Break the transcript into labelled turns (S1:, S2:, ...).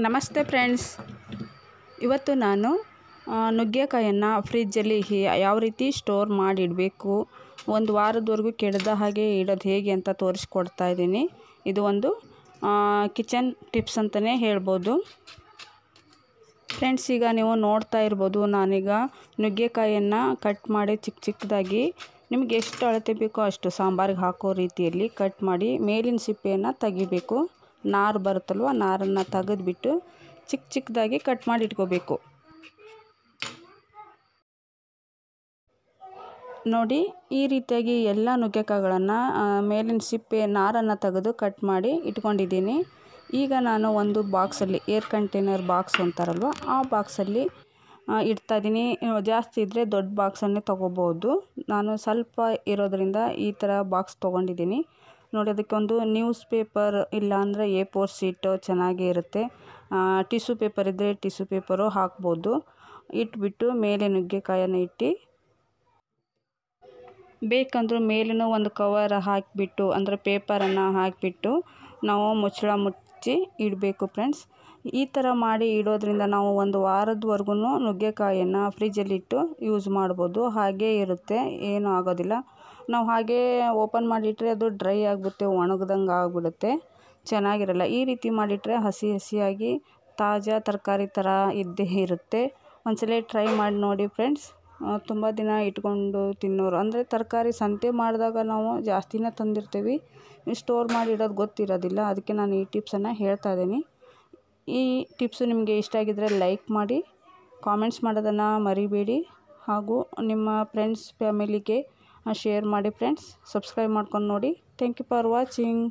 S1: ನಮಸ್ತೆ ಫ್ರೆಂಡ್ಸ್, ಇವತ್ತು ನಾನು ನುಗ್ಗೆಕಾಯನ್ನು ಫ್ರಿಜ್ಜಲ್ಲಿ ಯಾವ ರೀತಿ ಸ್ಟೋರ್ ಮಾಡಿಡಬೇಕು, ಒಂದು ವಾರದವರೆಗೂ ಕೆಡದ ಹಾಗೆ ಇಡೋದು ಹೇಗೆ ಅಂತ ತೋರಿಸ್ಕೊಡ್ತಾ ಇದ್ದೀನಿ. ಇದು ಒಂದು ಕಿಚನ್ ಟಿಪ್ಸ್ ಅಂತಲೇ ಹೇಳ್ಬೋದು ಫ್ರೆಂಡ್ಸ್. ಈಗ ನೀವು ನೋಡ್ತಾ ಇರ್ಬೋದು, ನಾನೀಗ ನುಗ್ಗೆಕಾಯನ್ನು ಕಟ್ ಮಾಡಿ ಚಿಕ್ಕ ಚಿಕ್ಕದಾಗಿ ನಿಮಗೆ ಎಷ್ಟು ಅಳತೆ ಬೇಕೋ ಅಷ್ಟು ಸಾಂಬಾರಿಗೆ ಹಾಕೋ ರೀತಿಯಲ್ಲಿ ಕಟ್ ಮಾಡಿ ಮೇಲಿನ ಸಿಪ್ಪೆಯನ್ನು ತೆಗಿಬೇಕು. ನಾರು ಬರುತ್ತಲ್ವ, ನಾರನ್ನು ತೆಗೆದುಬಿಟ್ಟು ಚಿಕ್ಕ ಚಿಕ್ಕದಾಗಿ ಕಟ್ ಮಾಡಿ ಇಟ್ಕೋಬೇಕು. ನೋಡಿ, ಈ ರೀತಿಯಾಗಿ ಎಲ್ಲ ನುಗ್ಗೆಕಾಯಿಗಳನ್ನು ಮೇಲಿನ ಸಿಪ್ಪೆ ನಾರನ್ನು ತೆಗೆದು ಕಟ್ ಮಾಡಿ ಇಟ್ಕೊಂಡಿದ್ದೀನಿ. ಈಗ ನಾನು ಒಂದು ಬಾಕ್ಸಲ್ಲಿ, ಏರ್ ಕಂಟೈನರ್ ಬಾಕ್ಸ್ ಅಂತಾರಲ್ವ, ಆ ಬಾಕ್ಸಲ್ಲಿ ಇಡ್ತಾಯಿದ್ದೀನಿ. ಜಾಸ್ತಿ ಇದ್ದರೆ ದೊಡ್ಡ ಬಾಕ್ಸನ್ನೇ ತೊಗೋಬೋದು. ನಾನು ಸ್ವಲ್ಪ ಇರೋದರಿಂದ ಈ ಥರ ಬಾಕ್ಸ್ ತೊಗೊಂಡಿದ್ದೀನಿ. ನೋಡಿ, ಅದಕ್ಕೊಂದು ನ್ಯೂಸ್ ಪೇಪರ್ ಇಲ್ಲಾಂದರೆ A4 ಶೀಟು ಚೆನ್ನಾಗೇ ಇರುತ್ತೆ. ಟಿಶ್ಯೂ ಪೇಪರ್ ಇದ್ದರೆ ಟಿಶ್ಯೂ ಪೇಪರು ಹಾಕ್ಬೋದು. ಇಟ್ಬಿಟ್ಟು ಮೇಲೆ ನುಗ್ಗೆಕಾಯನ್ನು ಇಟ್ಟು, ಬೇಕಂದ್ರೂ ಮೇಲೂ ಒಂದು ಕವರ್ ಹಾಕಿಬಿಟ್ಟು, ಅಂದರೆ ಪೇಪರನ್ನು ಹಾಕಿಬಿಟ್ಟು ನಾವು ಮುಚ್ಚಳ ಮುಚ್ಚಿ ಇಡಬೇಕು ಫ್ರೆಂಡ್ಸ್. ಈ ಥರ ಮಾಡಿ ಇಡೋದ್ರಿಂದ ನಾವು ಒಂದು ವಾರದವರೆಗೂ ನುಗ್ಗೆಕಾಯನ್ನು ಫ್ರಿಜ್ಜಲ್ಲಿಟ್ಟು ಯೂಸ್ ಮಾಡ್ಬೋದು. ಹಾಗೇ ಇರುತ್ತೆ, ಏನೂ ಆಗೋದಿಲ್ಲ. ನಾವು ಹಾಗೇ ಓಪನ್ ಮಾಡಿಟ್ರೆ ಅದು ಡ್ರೈ ಆಗಿಬಿಡುತ್ತೆ, ಒಣಗ್ದಂಗೆ ಆಗಿಬಿಡುತ್ತೆ, ಚೆನ್ನಾಗಿರಲ್ಲ. ಈ ರೀತಿ ಮಾಡಿಟ್ರೆ ಹಸಿ ಹಸಿಯಾಗಿ ತಾಜಾ ತರಕಾರಿ ಥರ ಇದ್ದೇ ಇರುತ್ತೆ. ಒಂದ್ಸಲ ಟ್ರೈ ಮಾಡಿ ನೋಡಿ ಫ್ರೆಂಡ್ಸ್. ತುಂಬ ದಿನ ಇಟ್ಕೊಂಡು ತಿನ್ನೋರು, ಅಂದರೆ ತರಕಾರಿ ಸಂತೆ ಮಾಡಿದಾಗ ನಾವು ಜಾಸ್ತಿನೇ ತಂದಿರ್ತೀವಿ, ಸ್ಟೋರ್ ಮಾಡಿ ಇಡೋದು ಗೊತ್ತಿರೋದಿಲ್ಲ. ಅದಕ್ಕೆ ನಾನು ಈ ಟಿಪ್ಸನ್ನು ಹೇಳ್ತಾ ಇದ್ದೀನಿ. ಈ ಟಿಪ್ಸು ನಿಮಗೆ ಇಷ್ಟ ಆಗಿದ್ದರೆ ಲೈಕ್ ಮಾಡಿ, ಕಾಮೆಂಟ್ಸ್ ಮಾಡೋದನ್ನು ಮರಿಬೇಡಿ, ಹಾಗೂ ನಿಮ್ಮ ಫ್ರೆಂಡ್ಸ್ ಫ್ಯಾಮಿಲಿಗೆ ಶೇರ್ ಮಾಡಿ ಫ್ರೆಂಡ್ಸ್. ಸಬ್ಸ್ಕ್ರೈಬ್ ಮಾಡ್ಕೊಂಡು ನೋಡಿ. Thank you for watching.